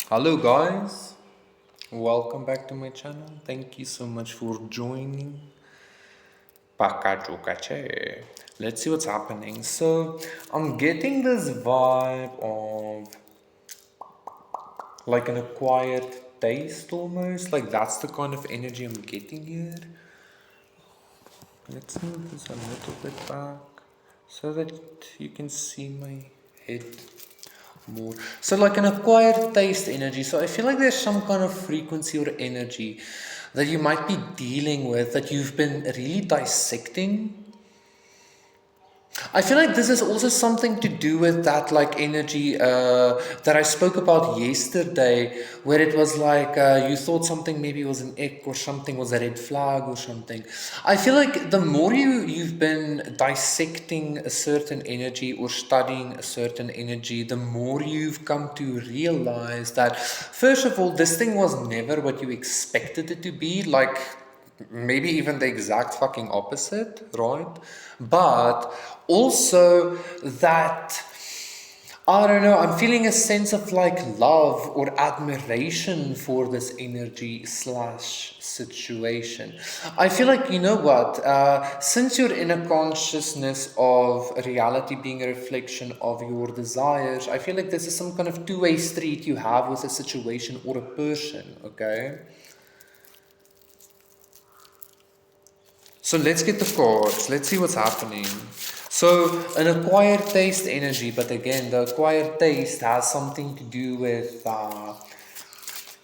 Hello guys, welcome back to my channel. Thank you so much for joining. Pakachukache. Let's see what's happening. So I'm getting this vibe of like an acquired taste almost. Like that's the kind of energy I'm getting here. Let's move this a little bit back so that you can see my head more. So like an acquired taste energy. So I feel like there's some kind of frequency or energy that you might be dealing with that you've been really dissecting. I feel like this is also something to do with that like energy that I spoke about yesterday, where it was like you thought something maybe was an ick or something was a red flag or something. I feel like the more you've been dissecting a certain energy or studying a certain energy, the more you've come to realize that first of all, this thing was never what you expected it to be. Like maybe even the exact fucking opposite, right? But also that I don't know, I'm feeling a sense of like love or admiration for this energy slash situation. I feel like, you know what, since you're in a consciousness of reality being a reflection of your desires, I feel like this is some kind of two-way street you have with a situation or a person, okay? So let's get the cards. Let's see what's happening. So an acquired taste energy, but again, the acquired taste has something to do with.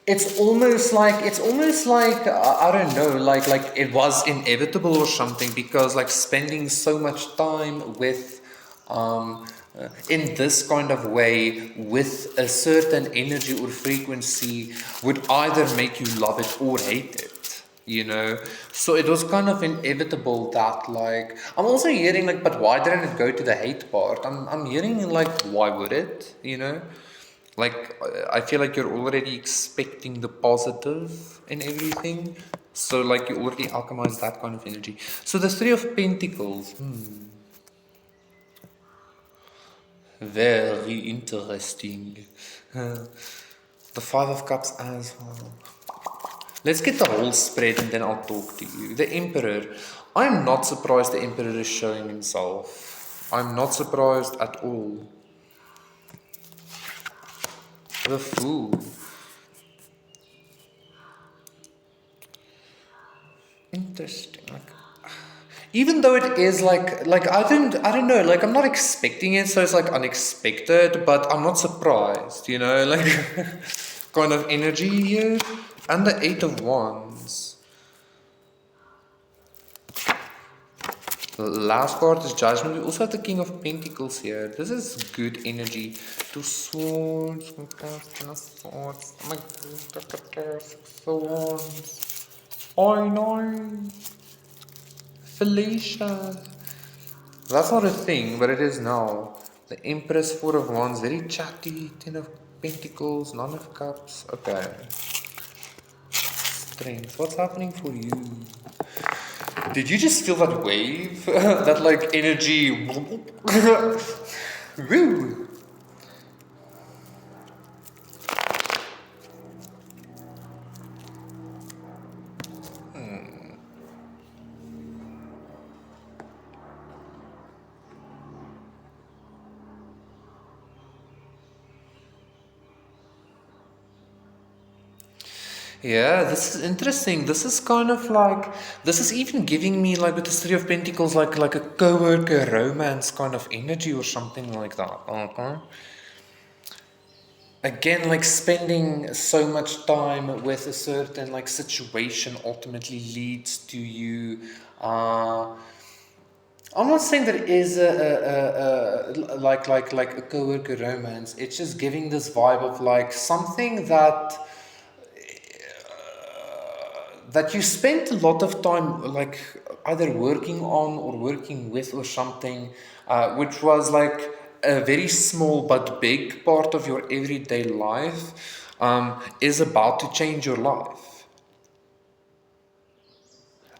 It's almost like I don't know, like it was inevitable or something because like spending so much time with. In this kind of way, with a certain energy or frequency, would either make you love it or hate it, you know. So it was kind of inevitable that like I'm also hearing like, but why didn't it go to the hate part? I'm hearing like, why would it, you know? Like I feel like you're already expecting the positive in everything, so like you already alchemize that kind of energy. So the Three of Pentacles, very interesting. The Five of Cups as well. Let's get the whole spread and then I'll talk to you. The Emperor. I'm not surprised the Emperor is showing himself. I'm not surprised at all. The Fool. Interesting. Like, even though it is like I don't know, like I'm not expecting it, so it's like unexpected, but I'm not surprised, you know, like kind of energy here. And the Eight of Wands. Last card is Judgment. We also have the King of Pentacles here. This is good energy. Two swords. Swords. Oh my god, swords. I know. Felicia. That's not a thing, but it is now. The Empress, Four of Wands, very chatty. Ten of Pentacles, Nine of Cups. Okay. Strength. What's happening for you? Did you just feel that wave? That like energy? Woo! Yeah, this is interesting. This is kind of like this is even giving me like with the Three of Pentacles like a co-worker romance kind of energy or something like that. Okay. Again, like spending so much time with a certain like situation ultimately leads to you. I'm not saying that it is like a co-worker romance. It's just giving this vibe of like something that you spent a lot of time like either working on or working with or something, which was like a very small but big part of your everyday life, is about to change your life.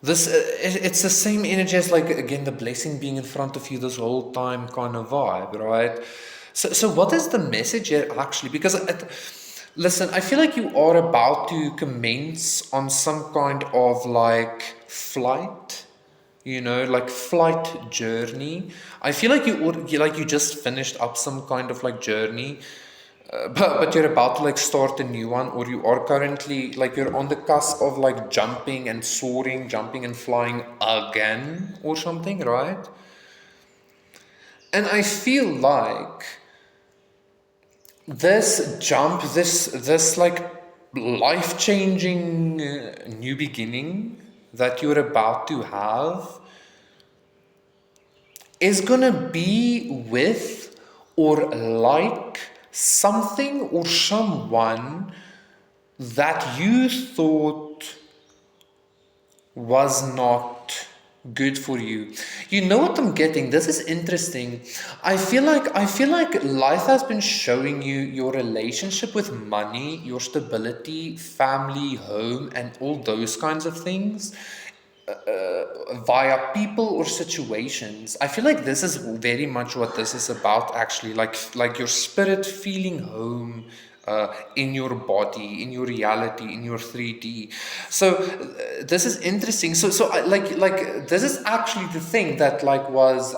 This it's the same energy as like again the blessing being in front of you this whole time kind of vibe, right? So what is the message here actually? Because Listen, I feel like you are about to commence on some kind of like flight, like flight journey. I feel like you just finished up some kind of like journey, but you're about to like start a new one, or you are currently like you're on the cusp of like jumping and soaring, jumping and flying again or something, right? And I feel like this jump, this like life changing new beginning that you're about to have is gonna be with or like something or someone that you thought was not good for you. You know what I'm getting? This is interesting. I feel like life has been showing you your relationship with money, your stability, family, home, and all those kinds of things via people or situations. I feel like this is very much what this is about actually, like your spirit feeling home in your body, in your reality, in your 3D. So this is interesting. So like this is actually the thing that like was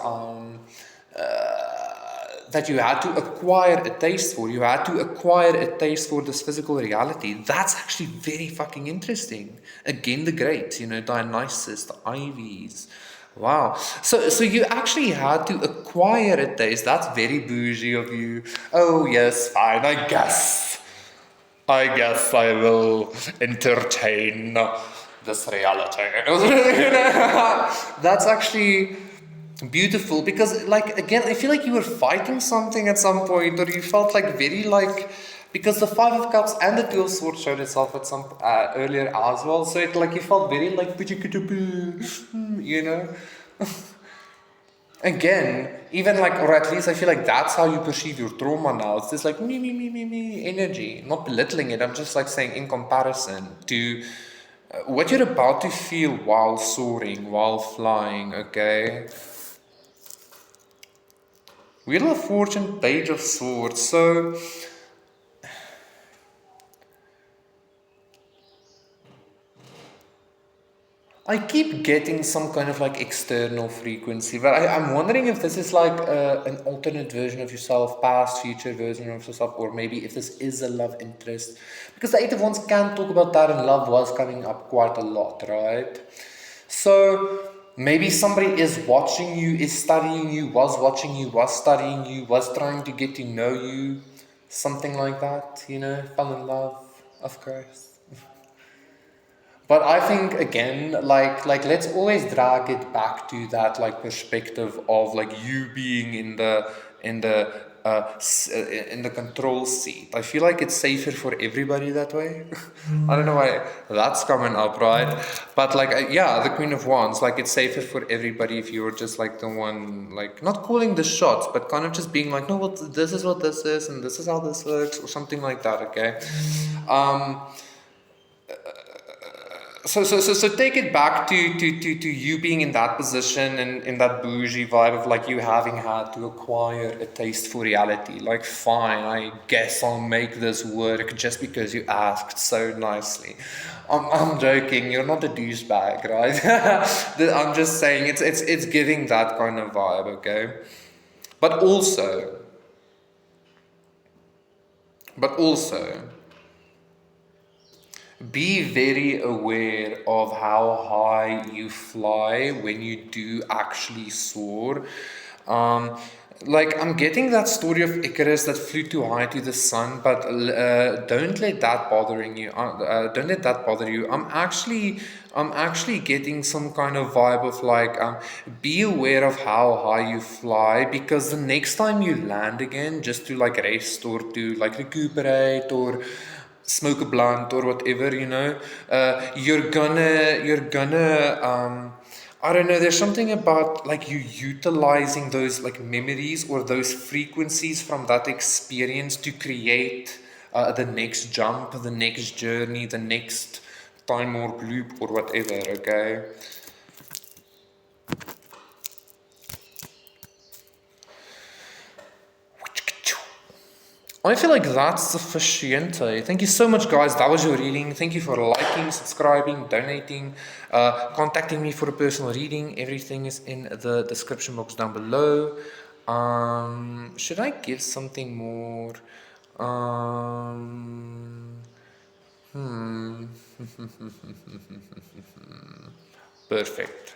that you had to acquire a taste for. You had to acquire a taste for this physical reality. That's actually very fucking interesting. Again, the greats, Dionysus, the Ivies. Wow. So you actually had to acquire a taste. That's very bougie of you. Oh yes, fine. I guess I will entertain this reality. That's actually beautiful because, like, again, I feel like you were fighting something at some point, or you felt like very like. Because the Five of Cups and the Two of Swords showed itself at some earlier as well, so it like you felt very like you know. Again, even like, or at least I feel like that's how you perceive your trauma now. It's this like me energy. Not belittling it. I'm just like saying in comparison to what you're about to feel while soaring, while flying. Okay. Wheel of Fortune, Page of Swords. So I keep getting some kind of like external frequency, but I'm wondering if this is like an alternate version of yourself, past, future version of yourself, or maybe if this is a love interest. Because the Eight of Wands can talk about that, and love was coming up quite a lot, right? So maybe somebody is watching you, is studying you, was watching you, was studying you, was trying to get to know you, something like that, fell in love, of course. But I think again, like let's always drag it back to that like perspective of like you being in the in the control seat. I feel like it's safer for everybody that way. I don't know why that's coming up, right? But like yeah, the Queen of Wands, like it's safer for everybody if you're just like the one like not calling the shots, but kind of just being like, no, this is what this is, and this is how this works, or something like that. Okay. Um, so take it back to you being in that position and in that bougie vibe of like you having had to acquire a taste for reality. Like, fine, I guess I'll make this work just because you asked so nicely. I'm joking. You're not a douchebag, right? I'm just saying it's giving that kind of vibe, okay? But also, but also. Be very aware of how high you fly when you do actually soar. Um, like I'm getting that story of Icarus that flew too high to the sun, but don't let that bothering you. Don't let that bother you. I'm actually getting some kind of vibe of like, be aware of how high you fly because the next time you land again, just to like rest or to like recuperate or smoke a blunt or whatever, you're gonna I don't know, there's something about like you utilizing those like memories or those frequencies from that experience to create the next jump, the next journey, the next time warp loop or whatever, okay? I feel like that's sufficient. Thank you so much, guys. That was your reading. Thank you for liking, subscribing, donating, contacting me for a personal reading. Everything is in the description box down below. Should I give something more? Um, hmm. Perfect.